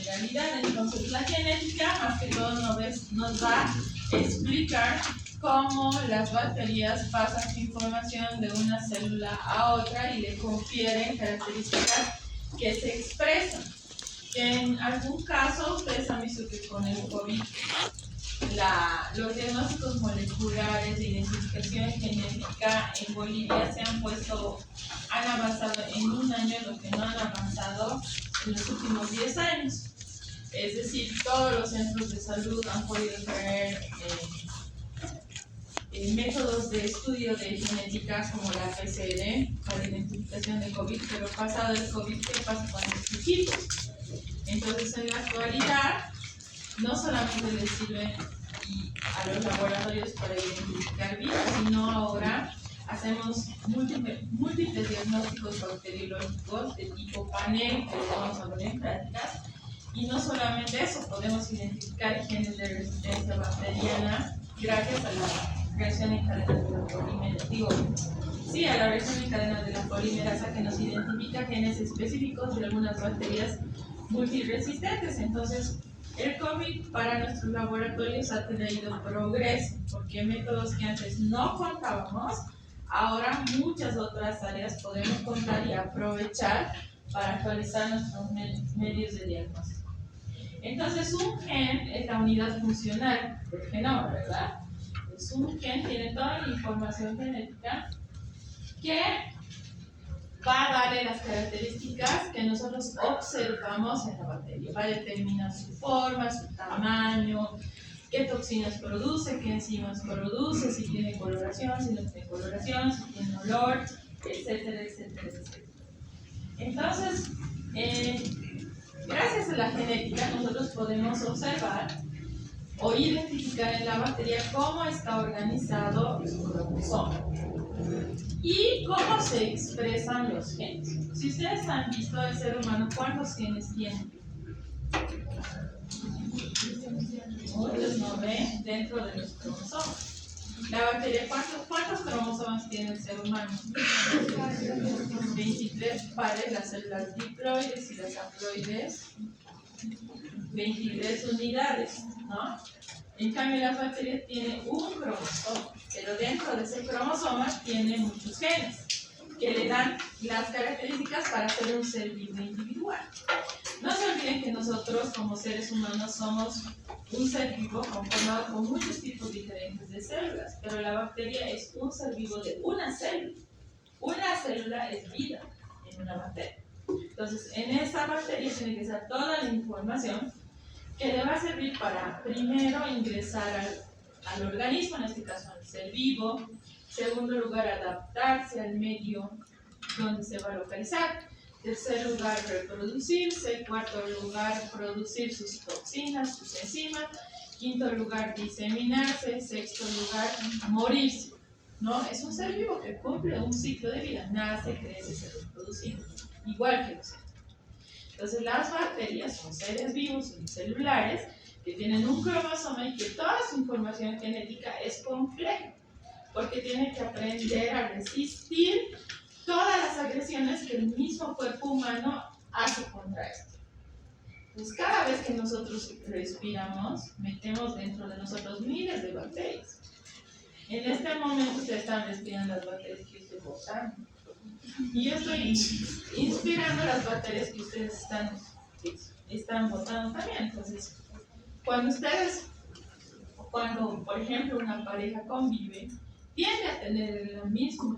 realidad. Entonces, la genética, más que todo, nos va a explicar cómo las bacterias pasan su información de una célula a otra y le confieren características que se expresan. En algún caso, ustedes han visto que con el COVID, los diagnósticos moleculares de identificación genética en Bolivia han avanzado en un año lo que no han avanzado en los últimos 10 años. Es decir, todos los centros de salud han podido traer métodos de estudio de genética como la PCR para identificación de COVID, pero pasado el COVID, ¿qué pasa con los equipos? Entonces, en la actualidad, no solamente les sirven a los laboratorios para identificar virus, sino ahora hacemos múltiples diagnósticos bacteriológicos de tipo panel que les vamos a poner en prácticas. Y no solamente eso, podemos identificar genes de resistencia bacteriana gracias a la reacción en cadena de la polimerasa. A la reacción en cadena de la polimerasa que nos identifica genes específicos de algunas bacterias multiresistentes. Entonces, el COVID para nuestros laboratorios ha traído progreso, porque métodos que antes no contábamos, ahora muchas otras áreas podemos contar y aprovechar para actualizar nuestros medios de diagnóstico. Entonces, un gen es la unidad funcional del genoma, ¿verdad? Es un gen, tiene toda la información genética que va a darle las características que nosotros observamos en la bacteria. Va a determinar su forma, su tamaño, qué toxinas produce, qué enzimas produce, si tiene coloración, si no tiene coloración, si tiene olor, etcétera, etcétera, etcétera. Entonces, gracias a la genética, nosotros podemos observar o identificar en la bacteria cómo está organizado su cromosoma y cómo se expresan los genes. Si ustedes han visto el ser humano, ¿cuántos genes tiene? Muchos no ven dentro de los cromosomas. La bacteria, ¿cuántos cromosomas tiene el ser humano? 23 pares, las células diploides y las haploides, 23 unidades, ¿no? En cambio, la bacteria tiene un cromosoma, pero dentro de ese cromosoma tiene muchos genes que le dan las características para ser un ser vivo individual. No se olviden que nosotros como seres humanos somos un ser vivo conformado con muchos tipos diferentes de células, pero la bacteria es un ser vivo de una célula. Una célula es vida en una bacteria. Entonces, en esa bacteria tiene que estar toda la información que le va a servir para, primero, ingresar al organismo, en este caso al ser vivo. Segundo lugar, adaptarse al medio donde se va a localizar. Tercer lugar, reproducirse. Cuarto lugar, producir sus toxinas, sus enzimas. Quinto lugar, diseminarse. Sexto lugar, morirse. ¿No? Es un ser vivo que cumple un ciclo de vida. Nace, crece, se reproduce. Igual que los seres. Entonces, las bacterias son seres vivos unicelulares que tienen un cromosoma y que toda su información genética es compleja, porque tiene que aprender a resistir todas las agresiones que el mismo cuerpo humano hace contra esto. Entonces, cada vez que nosotros respiramos, metemos dentro de nosotros miles de bacterias. En este momento ustedes están respirando las bacterias que estoy botando. Y yo estoy inspirando las bacterias que ustedes están botando también. Entonces, cuando por ejemplo una pareja convive, tiende a tener el mismo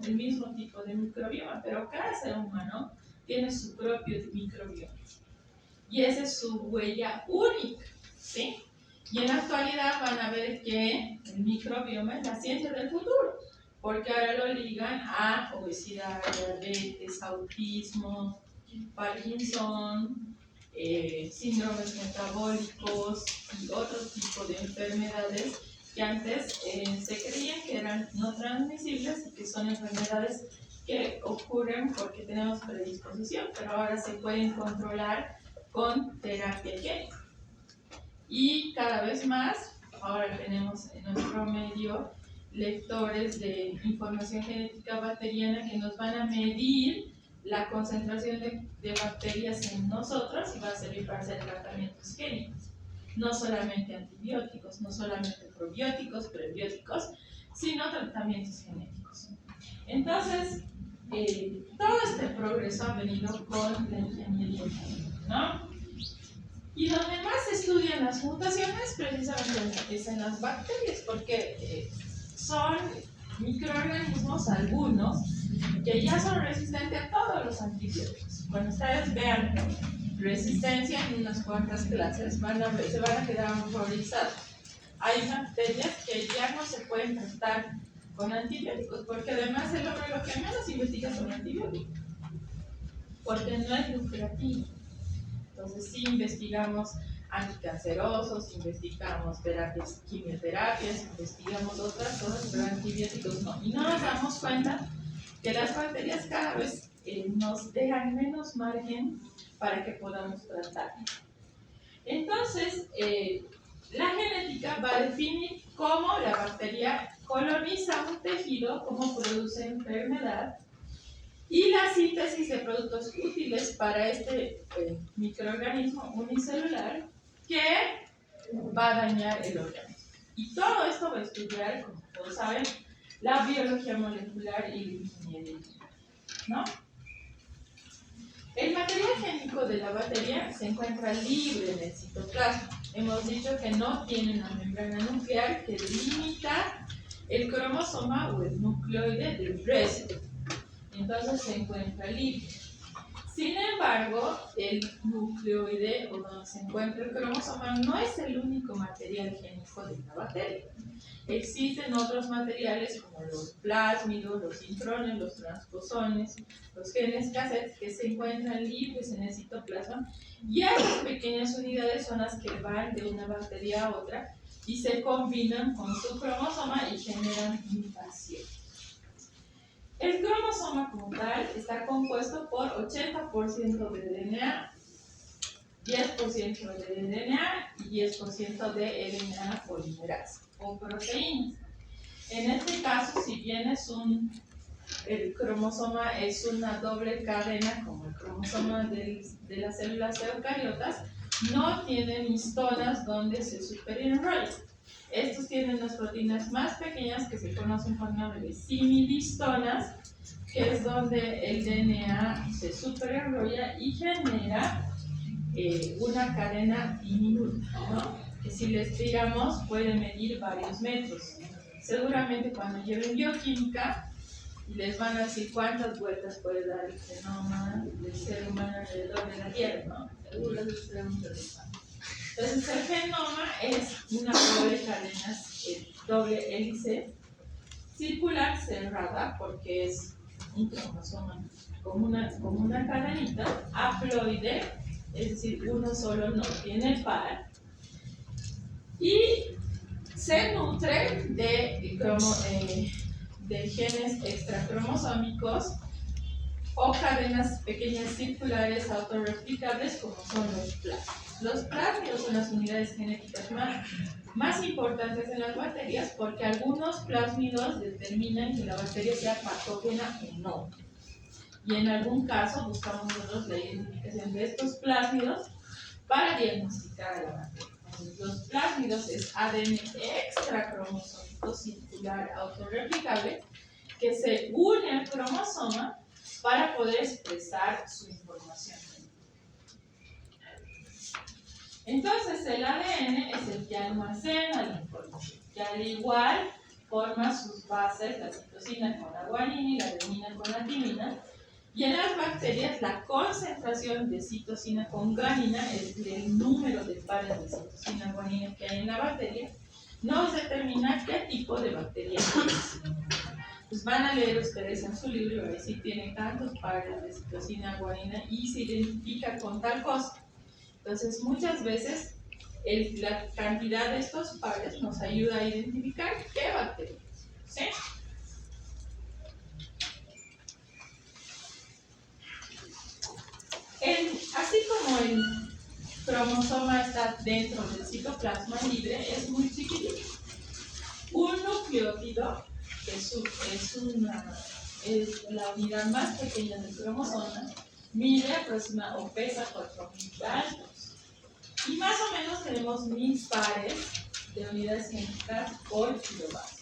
tipo de microbioma, pero cada ser humano tiene su propio microbioma. Y esa es su huella única, ¿sí? Y en la actualidad van a ver que el microbioma es la ciencia del futuro, porque ahora lo ligan a obesidad, diabetes, autismo, Parkinson, síndromes metabólicos y otro tipo de enfermedades que antes se creían que eran no transmisibles y que son enfermedades que ocurren porque tenemos predisposición, pero ahora se pueden controlar con terapia génica. Y cada vez más, ahora tenemos en nuestro medio lectores de información genética bacteriana que nos van a medir la concentración de bacterias en nosotros y va a servir para hacer tratamientos génicos. No solamente antibióticos, no solamente probióticos, prebióticos, sino tratamientos genéticos. Entonces, todo este progreso ha venido con la ingeniería genética, ¿no? Y donde más se estudian las mutaciones precisamente es en las bacterias, porque son microorganismos algunos que ya son resistentes a todos los antibióticos. Cuando ustedes vean resistencia en unas cuantas clases, se van a quedar horrorizados. Hay bacterias que ya no se pueden tratar con antibióticos, porque además el hombre lo que menos investiga son antibióticos, porque no es lucrativo. Entonces sí investigamos anticancerosos, investigamos terapias, quimioterapias, investigamos otras cosas, pero antibióticos no. Y no nos damos cuenta que las bacterias cada vez nos dejan menos margen para que podamos tratar. Entonces, la genética va a definir cómo la bacteria coloniza un tejido, cómo produce enfermedad, y la síntesis de productos útiles para este microorganismo unicelular que va a dañar el organismo. Y todo esto va a estudiar, como todos saben, la biología molecular y la ingeniería, ¿no? El material génico de la bacteria se encuentra libre en el citoplasma. Hemos dicho que no tiene una membrana nuclear que delimita el cromosoma o el nucleoide del resto. Entonces se encuentra libre. Sin embargo, el nucleoide o donde se encuentra el cromosoma no es el único material génico de la bacteria. Existen otros materiales como los plásmidos, los intrones, los transposones, los genes cassette que se encuentran libres en el citoplasma, y esas pequeñas unidades son las que van de una bacteria a otra y se combinan con su cromosoma y generan mutación. El cromosoma como tal está compuesto por 80% de DNA, 10% de DNA y 10% de RNA polimerasa o proteínas. En este caso, si bien el cromosoma es una doble cadena como el cromosoma de las células eucariotas, no tienen histonas donde se superenrollan. Estos tienen las proteínas más pequeñas que se conocen por nombre de simidistonas, que es donde el DNA se superenrolla y genera una cadena diminuta, ¿no? Que si les tiramos puede medir varios metros. Seguramente cuando lleven bioquímica les van a decir cuántas vueltas puede dar el genoma del ser humano alrededor de la Tierra, ¿no? Seguro les será muy interesante. Entonces el genoma es una doble cadena, doble hélice circular cerrada, porque es un cromosoma como una cadenita, haploide, es decir, uno solo no tiene par, y se nutre de genes extracromosómicos o cadenas pequeñas circulares autorreplicables como son los plásmidos. Los plásmidos son las unidades genéticas más importantes en las bacterias, porque algunos plásmidos determinan que la bacteria sea patógena o no. Y en algún caso buscamos nosotros la identificación de estos plásmidos para diagnosticar a la bacteria. Entonces, los plásmidos es ADN extracromosómico circular autorreplicable que se une al cromosoma para poder expresar su información. Entonces el ADN es el que almacena la información, que al igual forma sus bases, la citosina con la guanina y la adenina con la timina, y en las bacterias la concentración de citosina con guanina, es el número de pares de citosina guanina que hay en la bacteria, nos determina qué tipo de bacteria es. Pues van a leer ustedes en su libro y a ver si tienen tantos pares de citosina guanina y se identifica con tal cosa. Entonces, muchas veces la cantidad de estos pares nos ayuda a identificar qué bacteria es, ¿sí? Así como el cromosoma está dentro del citoplasma libre, es muy chiquitito. Un nucleótido, que es una es la unidad más pequeña del cromosoma, mide aproximadamente o pesa 4.000 gramos. Y más o menos tenemos 1.000 pares de unidades genéticas por kilobase.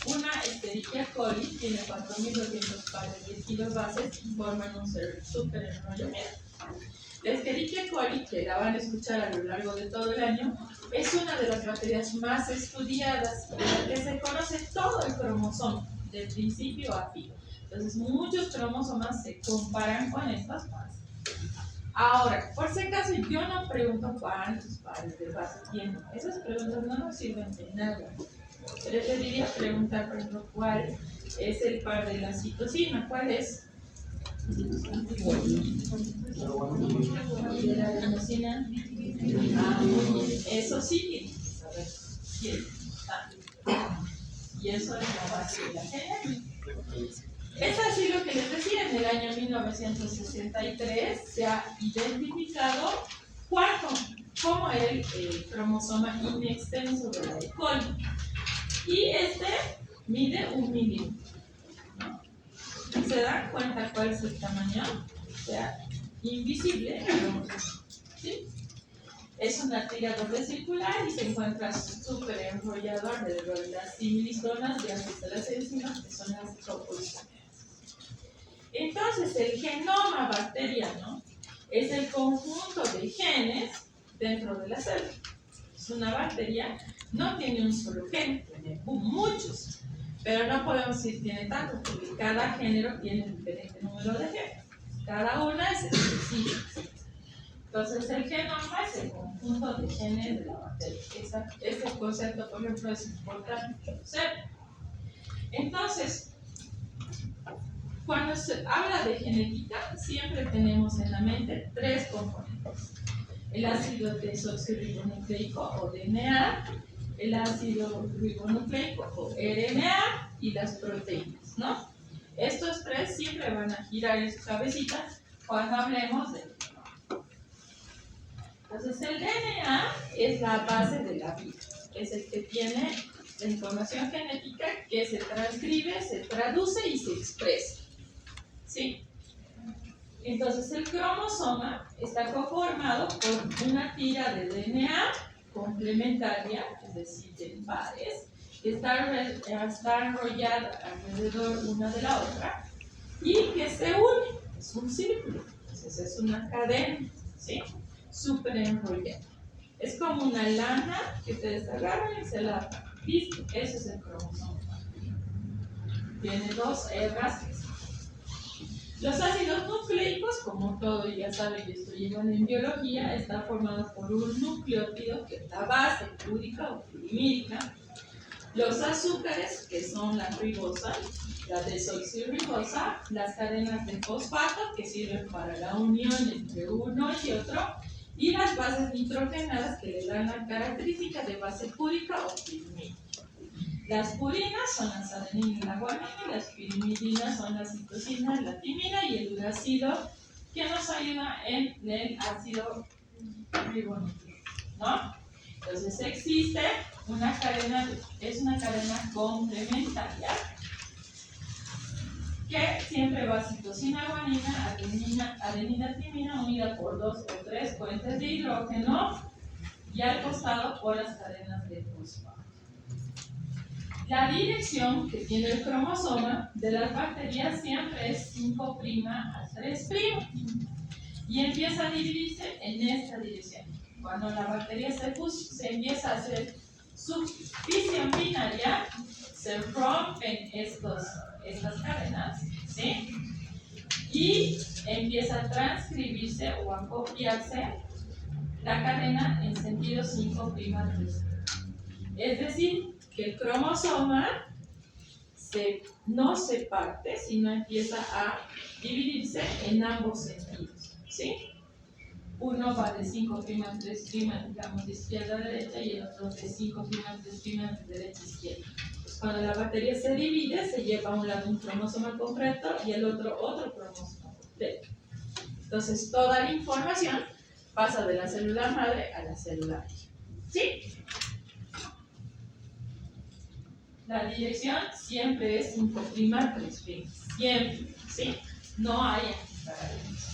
Una Escherichia coli tiene 4.200 pares de kilobases y forman un super enrollo. La Escherichia coli, que la van a escuchar a lo largo de todo el año, es una de las bacterias más estudiadas, en la que se conoce todo el cromosoma, de principio a fin. Entonces, muchos cromosomas se comparan con estas bases. Ahora, por si acaso, yo no pregunto cuántos pares de base tiene. Esas preguntas no nos sirven de nada. Preferiría preguntar, por ejemplo, cuál es el par de la citosina. ¿Cuál es? ¿De la adenosina? Ah, muy bien. Eso sí tienes que saber quién está. Y eso es la base de la genética. Es así lo que les decía, en el año 1963 se ha identificado como el cromosoma inextenso de la E. coli. Y este mide 1 milímetro. ¿No? ¿Se dan cuenta cuál es el tamaño? O sea, invisible, ¿sí? Es una tira doble circular y se encuentra súper enrollado alrededor de las similizonas de las enzimas, que son las tropolinas. Entonces, el genoma bacteriano es el conjunto de genes dentro de la célula. Es una bacteria, no tiene un solo gen, tiene muchos, pero no podemos decir tiene tantos, porque cada género tiene un diferente número de genes. Cada una es específica. Entonces, el genoma es el conjunto de genes de la bacteria. Este concepto, por ejemplo, es importante conocer. Entonces, cuando se habla de genética, siempre tenemos en la mente 3 componentes. El ácido desoxirribonucleico o DNA, el ácido ribonucleico o RNA y las proteínas, ¿no? Estos 3 siempre van a girar en su cabecita cuando hablemos de genoma. Entonces, el DNA es la base de la vida. Es el que tiene la información genética que se transcribe, se traduce y se expresa. ¿Sí? Entonces, el cromosoma está conformado por una tira de DNA complementaria, es decir, de pares, que está enrollada alrededor una de la otra y que se une, es un círculo, entonces es una cadena, ¿sí? Súper enrollada. Es como una lana que ustedes agarran y se la ¿listo? Ese es el cromosoma. Tiene 2 hebras. Los ácidos nucleicos, como todos ya saben y esto llevan en biología, está formado por un nucleótido que es la base úrica o pirimídica. Los azúcares, que son la ribosa, la desoxirribosa, las cadenas de fosfato, que sirven para la unión entre uno y otro, y las bases nitrogenadas, que le dan la característica de base púrica o pirimídica. Las purinas son las adenina y la guanina, y las pirimidinas son la citosina, la timina y el uracilo, que nos ayuda en el ácido ribonucleico, ¿no? Entonces existe una cadena, es una cadena complementaria que siempre va citosina, guanina, adenina, timina, unida por 2 o 3 puentes de hidrógeno y al costado por las cadenas de fosfato. La dirección que tiene el cromosoma de las bacterias siempre es 5' a 3'. Y empieza a dividirse en esta dirección. Cuando la bacteria se empieza a hacer su fisión binaria, se rompen estas cadenas, ¿sí? Y empieza a transcribirse o a copiarse la cadena en sentido 5' a 3'. Es decir, que el cromosoma no se parte, sino empieza a dividirse en ambos sentidos, ¿sí? Uno va de 5' a 3', digamos, de izquierda a derecha, y el otro de 5' a 3', de derecha a izquierda. Pues cuando la bacteria se divide, se lleva a un lado un cromosoma completo y el otro cromosoma completo. Entonces, toda la información pasa de la célula madre a la célula hija, ¿sí? la dirección siempre es imprimar 3', siempre, ¿sí? No hay paralelos.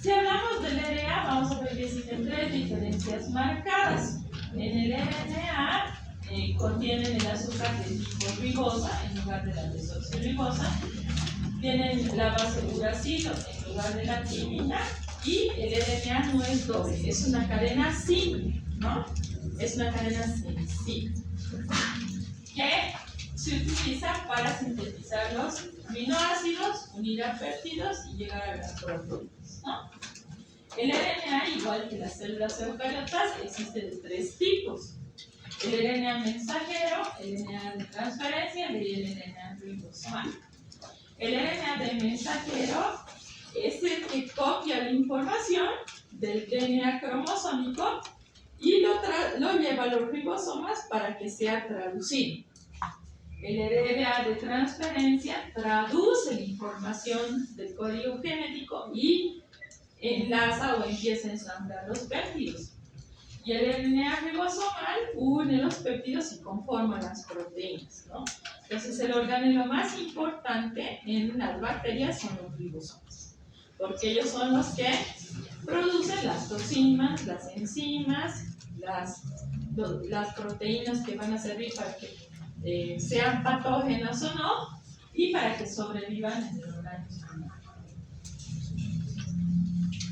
Si hablamos del RNA, vamos a ver que existen 3 diferencias marcadas. En el RNA contienen el azúcar de tipo ribosa en lugar de la desoxirribosa, tienen la base uracilo en lugar de la timina, y el RNA no es doble, es una cadena simple, ¿no? Es una cadena simple que se utiliza para sintetizar los aminoácidos, unir a péptidos y llegar a las proteínas, ¿no? El RNA, igual que las células eucariotas, existe de 3 tipos: el RNA mensajero, el RNA de transferencia y el RNA ribosomal. El RNA de mensajero es el que copia la información del DNA cromosómico y lo lleva a los ribosomas para que sea traducido. El RNA de transferencia traduce la información del código genético y enlaza o empieza a ensamblar los péptidos. Y el RNA ribosomal une los péptidos y conforma las proteínas, ¿no? Entonces, el organelo más importante en las bacterias son los ribosomas, porque ellos son los que producen las toxinas, las enzimas, las proteínas que van a servir para que sean patógenas o no, y para que sobrevivan en el organismo.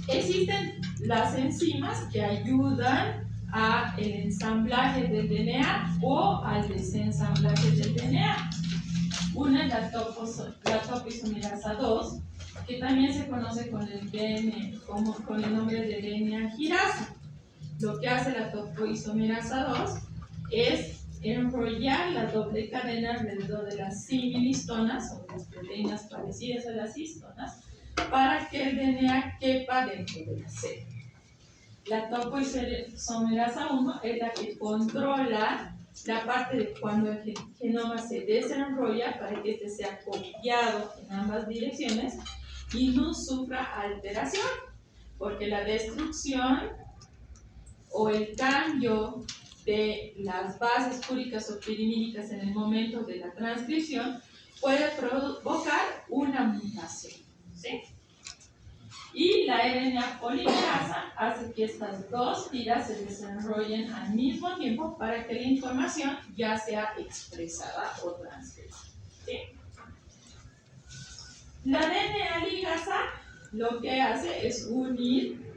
Existen las enzimas que ayudan al ensamblaje del DNA o al desensamblaje del DNA. Una es la topoisomerasa 2, que también se conoce con el nombre de DNA girasa. Lo que hace la topoisomerasa 2 es enrollar la doble cadena alrededor de las similistonas, o las proteínas parecidas a las histonas, para que el DNA quepa dentro de la célula. La topoisomerasa 1 es la que controla la parte de cuando el genoma se desenrolla para que este sea copiado en ambas direcciones y no sufra alteración, porque la destrucción o el cambio de las bases úricas o pirimídicas en el momento de la transcripción puede provocar una mutación, ¿sí? Y la RNA polimerasa hace que estas dos tiras se desenrollen al mismo tiempo para que la información ya sea expresada o transcrita, ¿sí? La DNA ligasa lo que hace es unir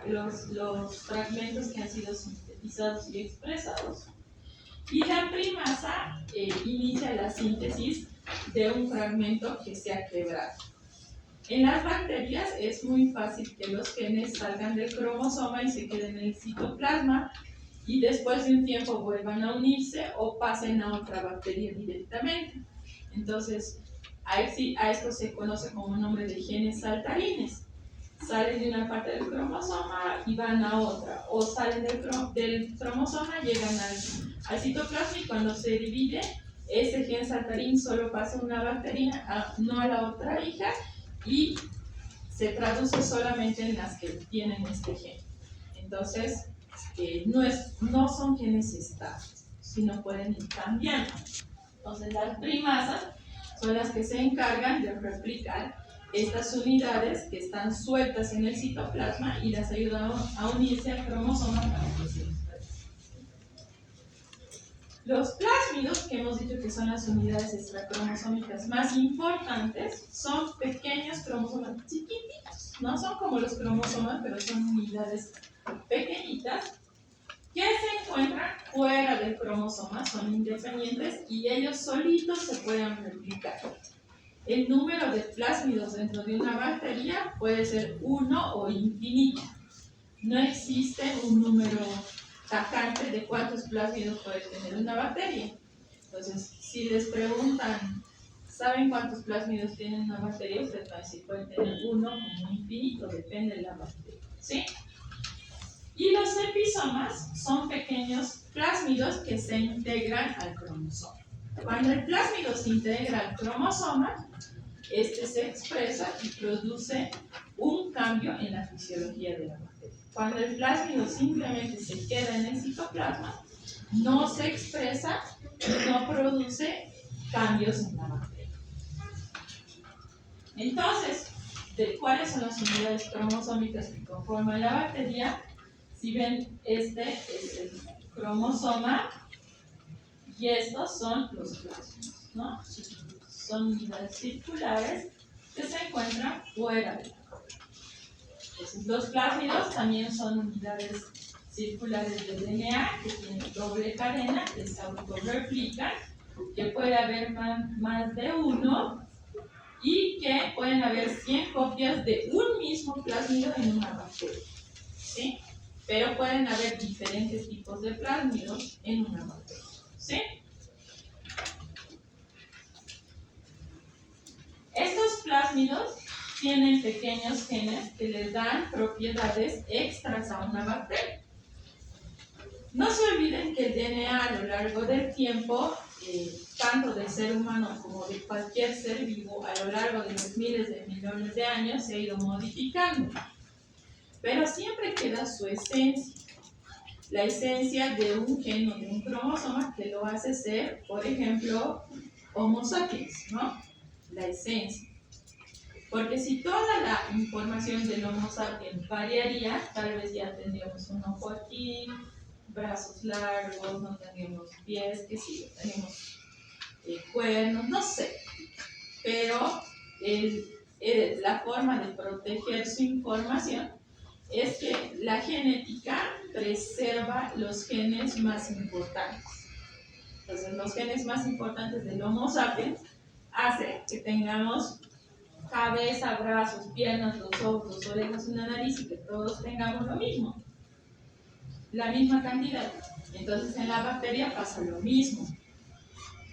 los fragmentos que han sido sintetizados y expresados, y la primasa inicia la síntesis de un fragmento que se ha quebrado. En las bacterias es muy fácil que los genes salgan del cromosoma y se queden en el citoplasma y después de un tiempo vuelvan a unirse o pasen a otra bacteria directamente. Entonces, a esto se conoce como nombre de genes saltarines. Salen de una parte del cromosoma y van a otra, o salen del cromosoma, llegan al citoplasma, y cuando se divide, ese gen saltarín solo pasa a una bacteria, no a la otra hija, y se traduce solamente en las que tienen este gen. Entonces, no son genes estables, sino pueden ir cambiando. Entonces, las primasas son las que se encargan de replicar estas unidades que están sueltas en el citoplasma y las ayudan a unirse al cromosoma para que se expresen. Los plásmidos, que hemos dicho que son las unidades extracromosómicas más importantes, son pequeños cromosomas chiquititos. No son como los cromosomas, pero son unidades pequeñitas que se encuentran fuera del cromosoma, son independientes y ellos solitos se pueden replicar. El número de plásmidos dentro de una bacteria puede ser 1 o infinito. No existe un número tajante de cuántos plásmidos puede tener una bacteria. Entonces, si les preguntan, ¿saben cuántos plásmidos tiene una bacteria? Ustedes van a decir, pueden tener 1 o infinito, depende de la bacteria, ¿sí? Y los episomas son pequeños plásmidos que se integran al cromosoma. Cuando el plásmido se integra al cromosoma, este se expresa y produce un cambio en la fisiología de la bacteria. cuando el plásmido simplemente se queda en el citoplasma, no se expresa y no produce cambios en la bacteria. Entonces, ¿cuáles son las unidades cromosómicas que conforman la bacteria? Si ven, este es el cromosoma y estos son los plásmidos, ¿no? Son unidades circulares que se encuentran fuera de la bacteria. Entonces, los plásmidos también son unidades circulares de DNA que tienen doble cadena, que se autorreplican, que puede haber más de uno y que pueden haber 100 copias de un mismo plásmido en una bacteria, ¿sí? Pero pueden haber diferentes tipos de plásmidos en una bacteria, ¿sí? Estos plásmidos tienen pequeños genes que les dan propiedades extras a una bacteria. No se olviden que el DNA a lo largo del tiempo, tanto del ser humano como de cualquier ser vivo, a lo largo de los miles de millones de años se ha ido modificando. Pero siempre queda su esencia. La esencia de un gen o de un cromosoma que lo hace ser, por ejemplo, Homo sapiens, ¿no? La esencia. Porque si toda la información del Homo sapiens variaría, tal vez ya tendríamos un ojo aquí, brazos largos, no tenemos pies, que sí, tenemos cuernos, no sé. Pero la forma de proteger su información es que la genética preserva los genes más importantes. Entonces, los genes más importantes del Homo sapiens hacen que tengamos cabeza, brazos, piernas, los ojos, las orejas, una nariz y que todos tengamos lo mismo, la misma cantidad. Entonces, en la bacteria pasa lo mismo.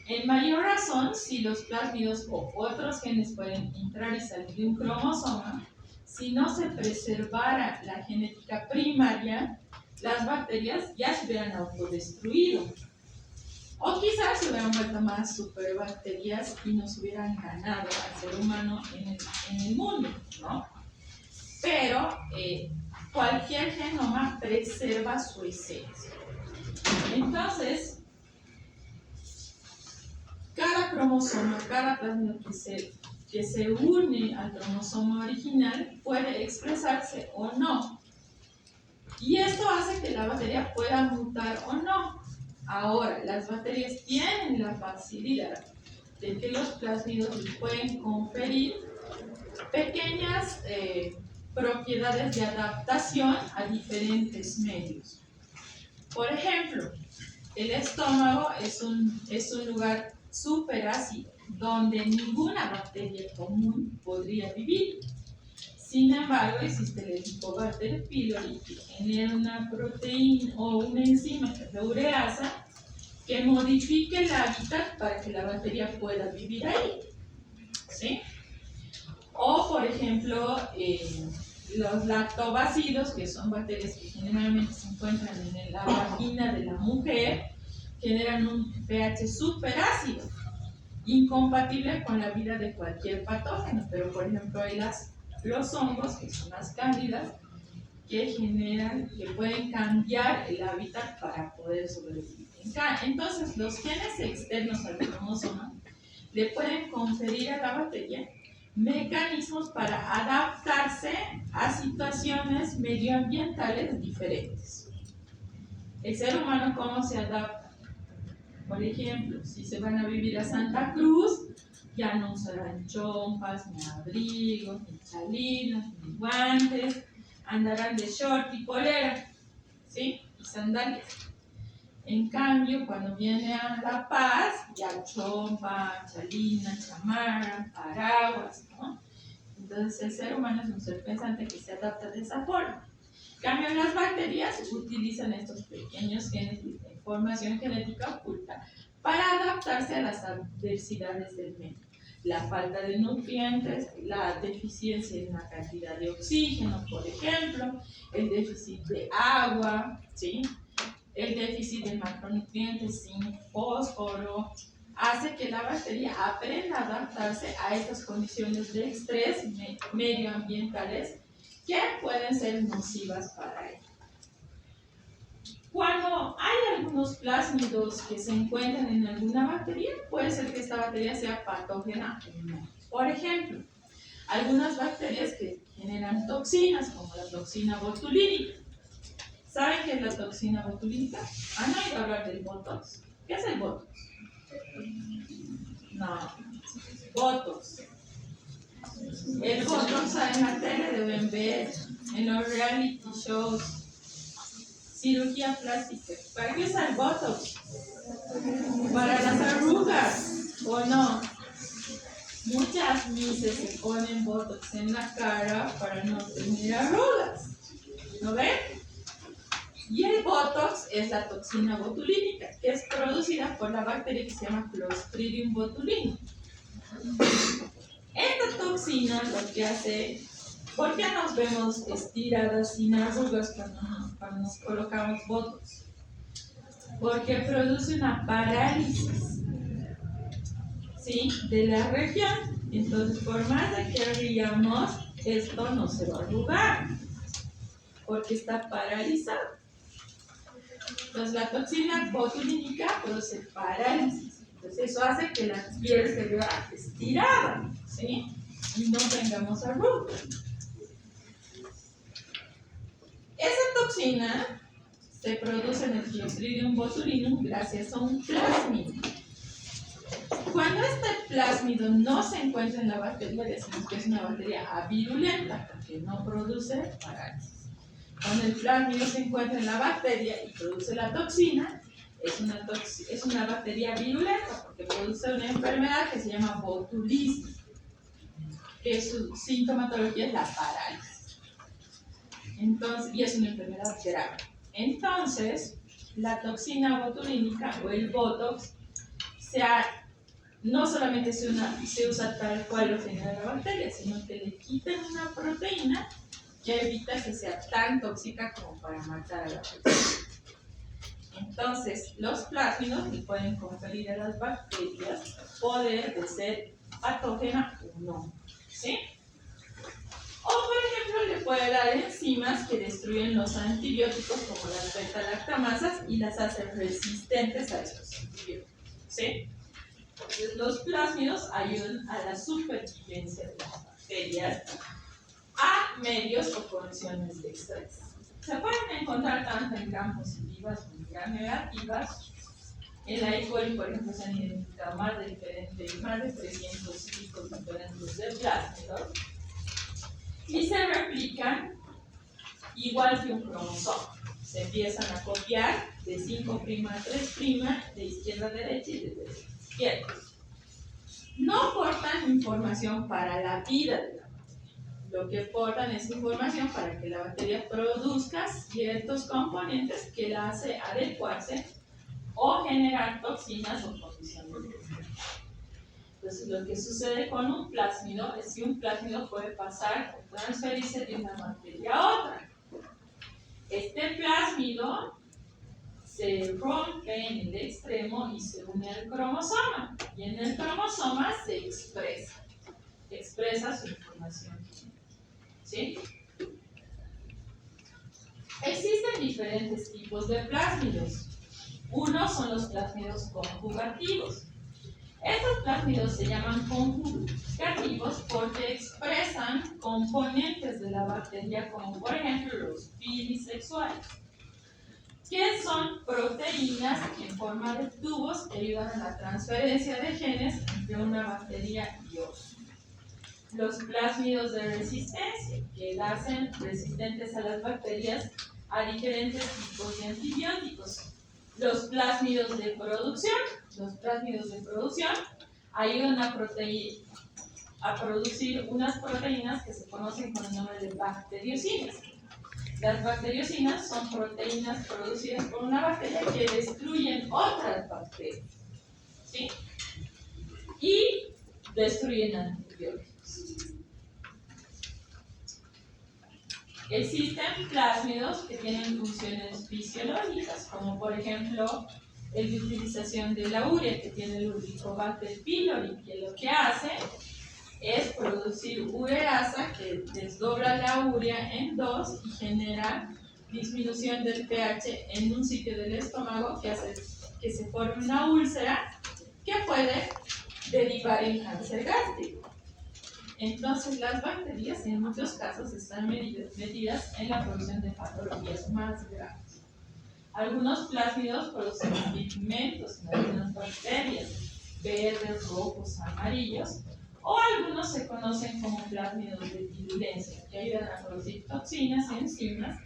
En mayor razón, si los plásmidos o otros genes pueden entrar y salir de un cromosoma, si no se preservara la genética primaria, las bacterias ya se hubieran autodestruido. O quizás se hubieran vuelto más superbacterias y nos hubieran ganado al ser humano en el mundo, ¿no? Pero cualquier genoma preserva su esencia. Entonces, cada cromosoma, cada plásmido que se une al cromosoma original puede expresarse o no. Y esto hace que la bacteria pueda mutar o no. Ahora, las bacterias tienen la facilidad de que los plásmidos pueden conferir pequeñas propiedades de adaptación a diferentes medios. Por ejemplo, el estómago es un lugar súper ácido, donde ninguna bacteria común podría vivir. Sin embargo, existe el Helicobacter pylori que genera una proteína o una enzima, que es la ureasa, que modifica el hábitat para que la bacteria pueda vivir ahí, ¿sí? O, por ejemplo, los lactobacilos, que son bacterias que generalmente se encuentran en la vagina de la mujer, generan un pH súper ácido, incompatible con la vida de cualquier patógeno. Pero, por ejemplo, hay los hongos, que son las cándidas, que pueden cambiar el hábitat para poder sobrevivir. Entonces, los genes externos al cromosoma le pueden conferir a la bacteria mecanismos para adaptarse a situaciones medioambientales diferentes. El ser humano, ¿cómo se adapta? Por ejemplo, si se van a vivir a Santa Cruz, ya no usarán chompas, ni abrigos, ni chalinas, ni guantes, andarán de short y polera, ¿sí? Y sandalias. En cambio, cuando viene a La Paz, ya chompa, chalina, chamarra, paraguas, ¿no? Entonces, el ser humano es un ser pensante que se adapta de esa forma. En cambio, las bacterias utilizan estos pequeños genes de información genética oculta para adaptarse a las adversidades del medio. La falta de nutrientes, la deficiencia en la cantidad de oxígeno, por ejemplo, el déficit de agua, ¿sí? El déficit de macronutrientes, zinc, fósforo, hace que la bacteria aprenda a adaptarse a estas condiciones de estrés medioambientales que pueden ser nocivas para ella. Cuando hay algunos plásmidos que se encuentran en alguna bacteria, puede ser que esta bacteria sea patógena o no. Por ejemplo, algunas bacterias que generan toxinas, como la toxina botulínica. ¿Saben qué es la toxina botulínica? ¿Han oído hablar del Botox? ¿Qué es el Botox? No, Botox. El Botox en la tele deben ver, en los reality shows, cirugía plástica. ¿Para qué usa el Botox? Para las arrugas, ¿o no? Muchas mises se ponen Botox en la cara para no tener arrugas. ¿No ven? Y el Botox es la toxina botulínica, que es producida por la bacteria que se llama Clostridium botulinum. Esta toxina lo que hace, ¿por qué nos vemos estiradas sin arrugas cuando nos colocamos Botox? Porque produce una parálisis, ¿sí?, de la región. Entonces, por más de que riamos, esto no se va a arrugar, porque está paralizado. Entonces, la toxina botulínica produce parálisis. Entonces, eso hace que la piel se vea estirada, ¿sí?, y no tengamos arrugas. Esa toxina se produce en el Clostridium botulinum gracias a un plásmido. Cuando este plásmido no se encuentra en la bacteria, decimos que es una bacteria avirulenta, porque no produce parálisis. Cuando el plásmido se encuentra en la bacteria y produce la toxina, es una bacteria virulenta, porque produce una enfermedad que se llama botulismo, que su sintomatología es la parálisis. Entonces, y es una enfermedad grave. Entonces, la toxina botulínica o el Botox no solamente se usa tal cual lo genera la bacteria, sino que le quitan una proteína que evita que sea tan tóxica como para matar a la persona. Entonces, los plásmidos le pueden conferir a las bacterias poder de ser patógena o no, ¿sí? O, por ejemplo, le puede dar enzimas que destruyen los antibióticos, como las beta-lactamasas, y las hacen resistentes a estos antibióticos, ¿sí? Entonces, los plásmidos ayudan a la supervivencia de las bacterias a medios o condiciones de estrés. Se pueden encontrar tanto en gram positivas como en gram negativas. En la E. coli, por ejemplo, se han identificado más de 300 tipos diferentes de plásmidos y se replican igual que un cromosoma. Se empiezan a copiar de 5' a 3', de izquierda a derecha y de derecha a izquierda. No aportan información para la vida de la bacteria. Lo que aportan es información para que la bacteria produzca ciertos componentes que la hace adecuarse o generar toxinas o condiciones de estrés. Entonces, lo que sucede con un plásmido es que un plásmido puede pasar o transferirse de una bacteria a otra. Este plásmido se rompe en el extremo y se une al cromosoma. Y en el cromosoma se expresa su información. ¿Sí? Existen diferentes tipos de plásmidos. Unos son los plásmidos conjugativos. Estos plásmidos se llaman conjugativos porque expresan componentes de la bacteria, como por ejemplo los pili sexuales, que son proteínas en forma de tubos que ayudan a la transferencia de genes entre una bacteria y otra. Los plásmidos de resistencia, que la hacen resistentes a las bacterias a diferentes tipos de antibióticos. Los plásmidos de producción ayudan a producir unas proteínas que se conocen con el nombre de bacteriocinas. Las bacteriocinas son proteínas producidas por una bacteria que destruyen otras bacterias, ¿sí?, y destruyen antibióticos. Existen plásmidos que tienen funciones fisiológicas, como por ejemplo el de utilización de la urea, que tiene el Helicobacter pylori, que lo que hace es producir ureasa que desdobla la urea en dos y genera disminución del pH en un sitio del estómago que hace que se forme una úlcera que puede derivar en cáncer gástrico. Entonces, las bacterias en muchos casos están metidas en la producción de patologías más graves. Algunos plásmidos producen pigmentos en algunas bacterias, verdes, rojos, amarillos, o algunos se conocen como plásmidos de virulencia, que ayudan a producir toxinas, enzimas,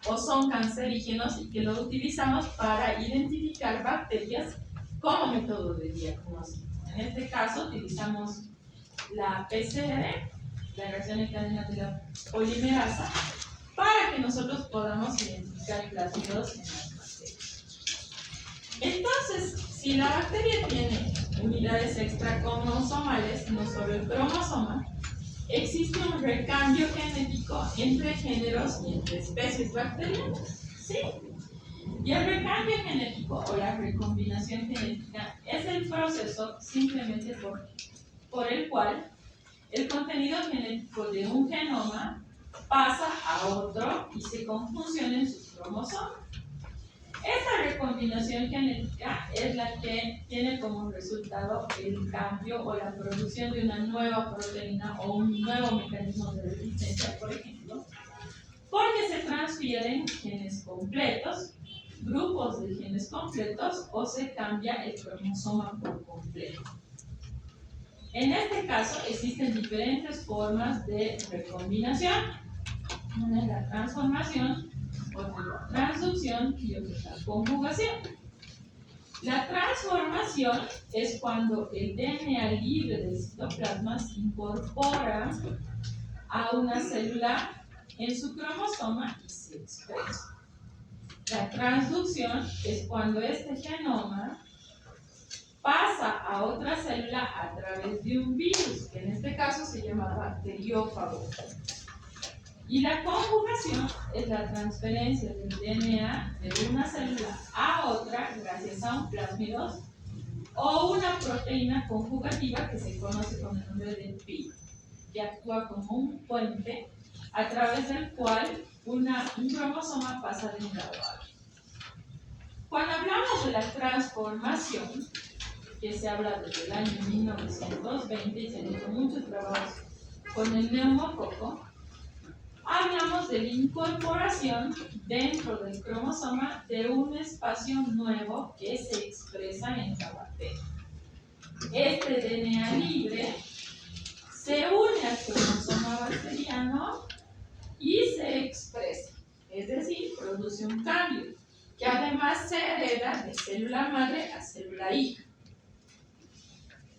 o son cancerígenos y que lo utilizamos para identificar bacterias como método de diagnóstico. En este caso utilizamos la PCR, la reacción en cadena de la polimerasa, para que nosotros podamos identificar plásmidos en las bacterias. Entonces, si la bacteria tiene unidades extracromosomales, no solo el cromosoma, existe un recambio genético entre géneros y entre especies bacterianas. ¿Sí? Y el recambio genético o la recombinación genética es el proceso simplemente por el cual el contenido genético de un genoma pasa a otro y se confusionan en sus cromosomas. Esta recombinación genética es la que tiene como resultado el cambio o la producción de una nueva proteína o un nuevo mecanismo de resistencia, por ejemplo, porque se transfieren genes completos, grupos de genes completos, o se cambia el cromosoma por completo. En este caso existen diferentes formas de recombinación. Una es la transformación, otra es la transducción y otra es la conjugación. La transformación es cuando el DNA libre del citoplasma se incorpora a una célula en su cromosoma y se expresa. La transducción es cuando este genoma pasa a otra célula a través de un virus, que en este caso se llama bacteriófago. Y la conjugación es la transferencia del DNA de una célula a otra gracias a un plásmido o una proteína conjugativa que se conoce con el nombre de PI, que actúa como un puente a través del cual un cromosoma pasa de un lado a otro. Cuando hablamos de la transformación, que se habla desde el año 1920 y se han hecho muchos trabajos con el neumococo, hablamos de la incorporación dentro del cromosoma de un espacio nuevo que se expresa en la bacteria. Este DNA libre se une al cromosoma bacteriano y se expresa, es decir, produce un cambio, que además se hereda de célula madre a célula hija.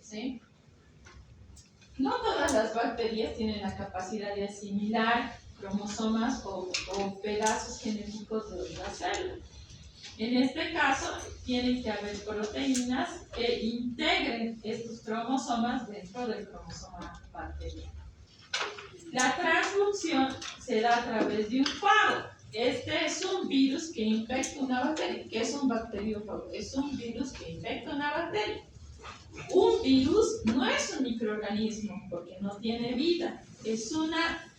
¿Sí? No todas las bacterias tienen la capacidad de asimilar cromosomas o pedazos genéticos de otras células. En este caso, tienen que haber proteínas que integren estos cromosomas dentro del cromosoma bacteriano. La transducción se da a través de un fago. Este es un virus que infecta una bacteria. ¿Qué es un bacteriófago? Es un virus que infecta una bacteria. Un virus no es un microorganismo porque no tiene vida.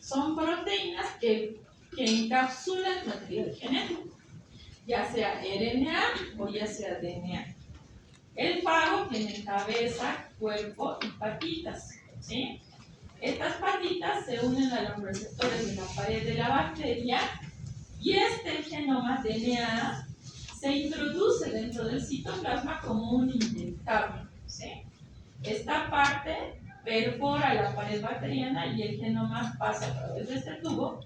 Son proteínas que encapsulan material genético, ya sea RNA o ya sea DNA. El fago tiene cabeza, cuerpo y patitas. ¿Sí? Estas patitas se unen a los receptores de la pared de la bacteria y este genoma DNA se introduce dentro del citoplasma como un inyectable. ¿Sí? Esta parte perfora la pared bacteriana y el genoma pasa a través de este tubo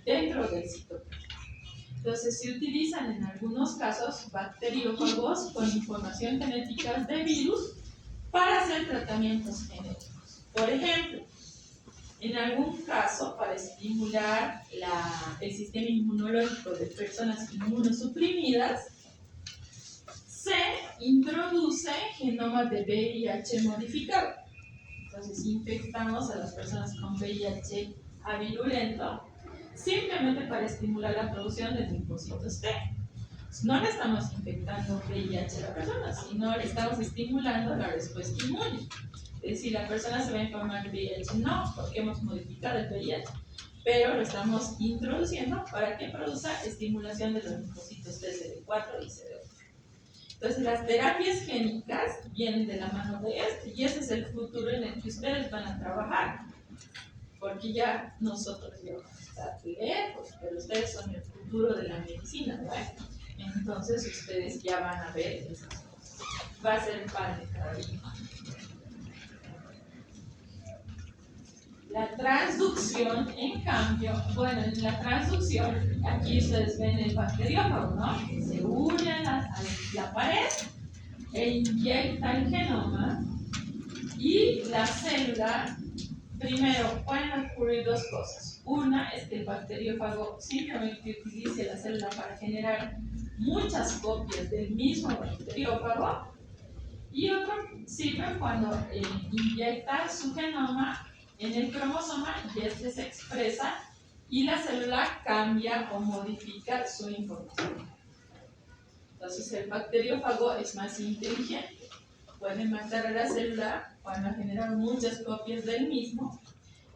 dentro del citoplasma. Entonces se utilizan en algunos casos bacteriófagos con información genética de virus para hacer tratamientos genéticos. Por ejemplo, en algún caso para estimular el sistema inmunológico de personas inmunosuprimidas, se introduce genomas de VIH modificado. Entonces infectamos a las personas con VIH avirulento simplemente para estimular la producción de linfocitos T. No le estamos infectando VIH a la persona, sino le estamos estimulando la respuesta inmune. si la persona se va a informar de VIH, no, porque hemos modificado el VIH, pero lo estamos introduciendo para que produzca estimulación de los linfocitos TCD4 y CD8. Entonces, las terapias génicas vienen de la mano de esto, y ese es el futuro en el que ustedes van a trabajar, porque ya nosotros ya vamos a estar lejos, pero ustedes son el futuro de la medicina, ¿no? Entonces, ustedes ya van a ver esas cosas. Va a ser el pan de cada día. La transducción, en cambio, bueno, en la transducción, aquí ustedes ven el bacteriófago, ¿no? Que se une a la pared e inyecta el genoma, y la célula, primero, pueden ocurrir dos cosas. Una es que el bacteriófago simplemente utilice la célula para generar muchas copias del mismo bacteriófago, y otro sirve cuando inyecta su genoma en el cromosoma y este se expresa y la célula cambia o modifica su información. Entonces el bacteriófago es más inteligente, puede matar a la célula cuando ha generado muchas copias del mismo,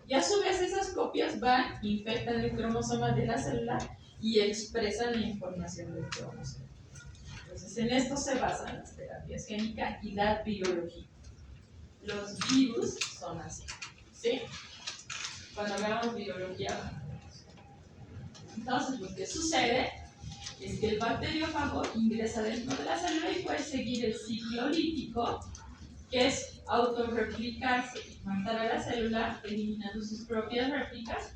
y a su vez esas copias van, infectan el cromosoma de la célula y expresan la información del cromosoma. Entonces en esto se basan las terapias génicas y la biología. Los virus son así, ¿sí? Cuando hablamos de biología, entonces lo que sucede es que el bacteriófago ingresa dentro de la célula y puede seguir el ciclo lítico, que es autorreplicarse y matar a la célula eliminando sus propias réplicas,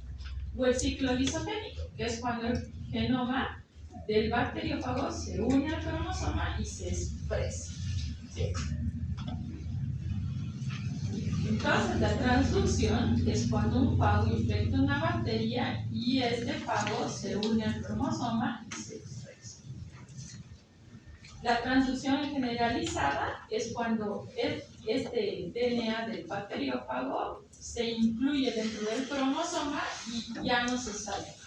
o el ciclo lisogénico, que es cuando el genoma del bacteriófago se une al cromosoma y se expresa, ¿sí? Entonces, la transducción es cuando un fago infecta una bacteria y este fago se une al cromosoma y se expresa. La transducción generalizada es cuando este DNA del bacteriófago se incluye dentro del cromosoma y ya no se sale más.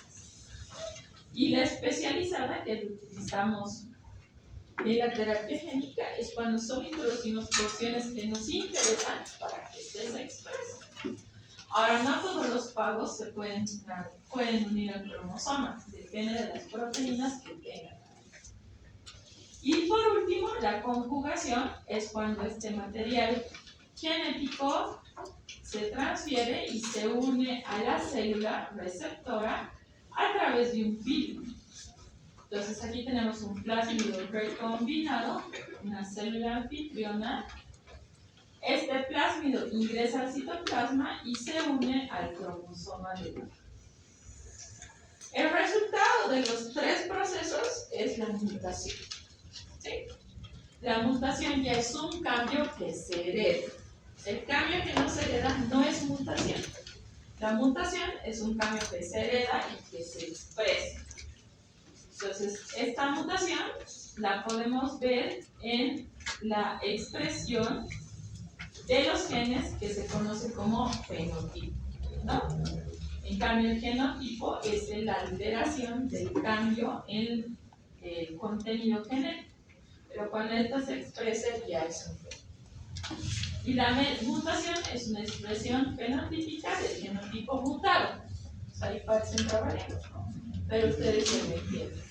Y la especializada, que utilizamos en la terapia génica, es cuando solo introducimos porciones que nos interesan para que se expresen. Ahora, no todos los fagos se pueden unir al cromosoma, depende de las proteínas que tengan. Y por último, la conjugación es cuando este material genético se transfiere y se une a la célula receptora a través de un filtro. Entonces aquí tenemos un plásmido recombinado, una célula anfitriona. Este plásmido ingresa al citoplasma y se une al cromosoma de uno. El resultado de los tres procesos es la mutación, ¿sí? La mutación ya es un cambio que se hereda. El cambio que no se hereda no es mutación. La mutación es un cambio que se hereda y que se expresa. Entonces, esta mutación la podemos ver en la expresión de los genes que se conoce como fenotipo, ¿no? En cambio, el genotipo es la alteración del cambio en el contenido genético, pero cuando esto se expresa ya es un fenotipo. Y la mutación es una expresión fenotípica del genotipo mutado. Pues ahí parecen trabalenguas, ¿no? Pero ustedes se me entienden.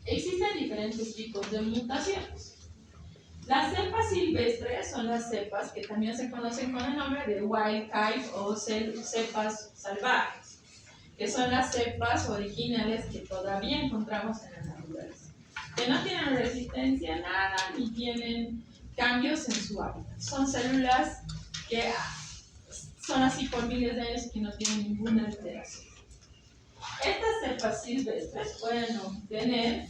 Existen diferentes tipos de mutaciones. Las cepas silvestres son las cepas que también se conocen con el nombre de wild type o cepas salvajes, que son las cepas originales que todavía encontramos en la naturaleza, que no tienen resistencia a nada ni tienen cambios en su hábitat. Son células que son así por miles de años y que no tienen ninguna alteración. Estas cepas silvestres pueden obtener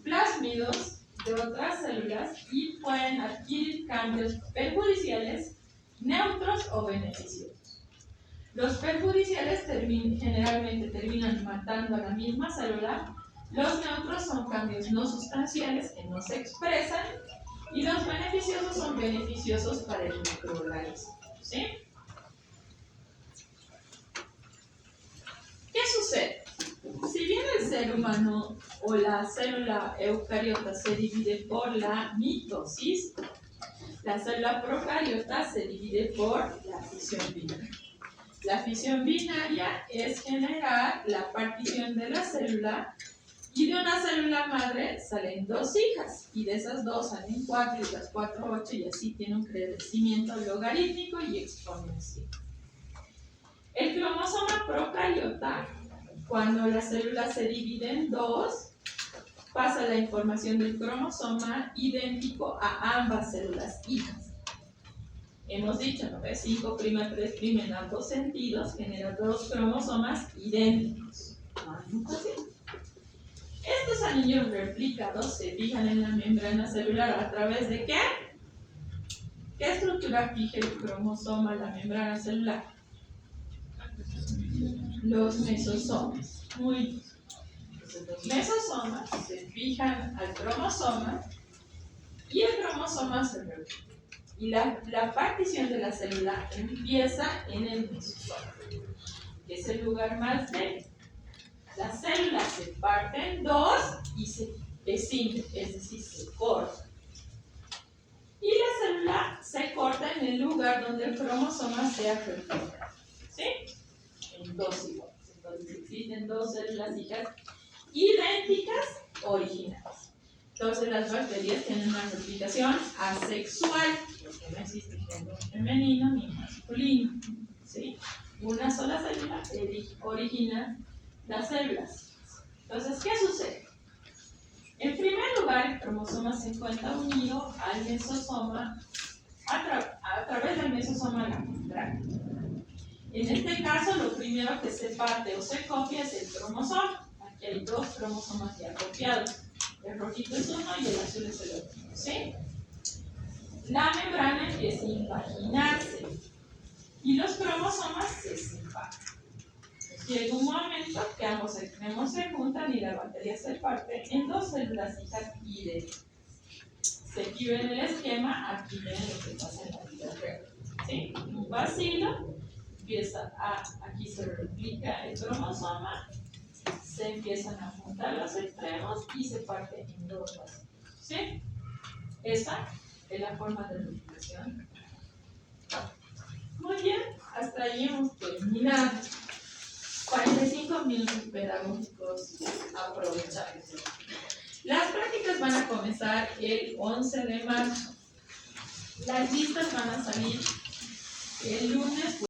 plásmidos de otras células y pueden adquirir cambios perjudiciales, neutros o beneficiosos. Los perjudiciales generalmente terminan matando a la misma célula, los neutros son cambios no sustanciales que no se expresan y los beneficiosos son beneficiosos para el microorganismo, ¿sí? ¿Qué sucede? Si bien el ser humano o la célula eucariota se divide por la mitosis, La célula procariota se divide por la fisión binaria. La fisión binaria es generar la partición de la célula y de una célula madre salen dos hijas y de esas dos salen 4 y las 4, 8 y así tiene un crecimiento logarítmico y exponencial. El cromosoma procariota, cuando la célula se divide en dos, pasa la información del cromosoma idéntico a ambas células hijas. Hemos dicho, ¿no? 5', 3' en ambos sentidos genera dos cromosomas idénticos. No hay mutación. Estos anillos replicados se fijan en la membrana celular a través de ¿qué? ¿Qué estructura fija el cromosoma en la membrana celular? Los mesosomas. Muy bien. Entonces, los mesosomas se fijan al cromosoma y el cromosoma se replica. Y la partición de la célula empieza en el mesosoma, que es el lugar más débil. La célula se parte en dos y se escinde, es decir, se corta. Y la célula se corta en el lugar donde el cromosoma sea replicado. ¿Sí? En dos iguales. Entonces existen dos células hijas idénticas originales. Entonces las bacterias tienen una replicación asexual, porque no existe género femenino ni masculino. ¿Sí? Una sola célula origina las células. Entonces, ¿qué sucede? En primer lugar, el cromosoma se encuentra unido al mesosoma a través del mesosoma la membrana. En este caso, lo primero que se parte o se copia es el cromosoma. Aquí hay dos cromosomas ya copiados. El rojito es uno y el azul es el otro. ¿Sí? La membrana empieza a invaginarse y los cromosomas se separan. Llega un momento que ambos extremos se juntan y la bacteria se parte en dos células hijas idénticas. Si aquí ven el esquema, aquí ven lo que pasa en la vida real. ¿Sí? Un bacilo, aquí se replica el cromosoma, se empiezan a juntar los extremos y se parte en dos vacilos. ¿Sí? Esa es la forma de replicación. Muy bien, hasta ahí hemos terminado. 45 minutos pedagógicos aprovechables. Las prácticas van a comenzar el 11 de marzo. Las listas van a salir el lunes.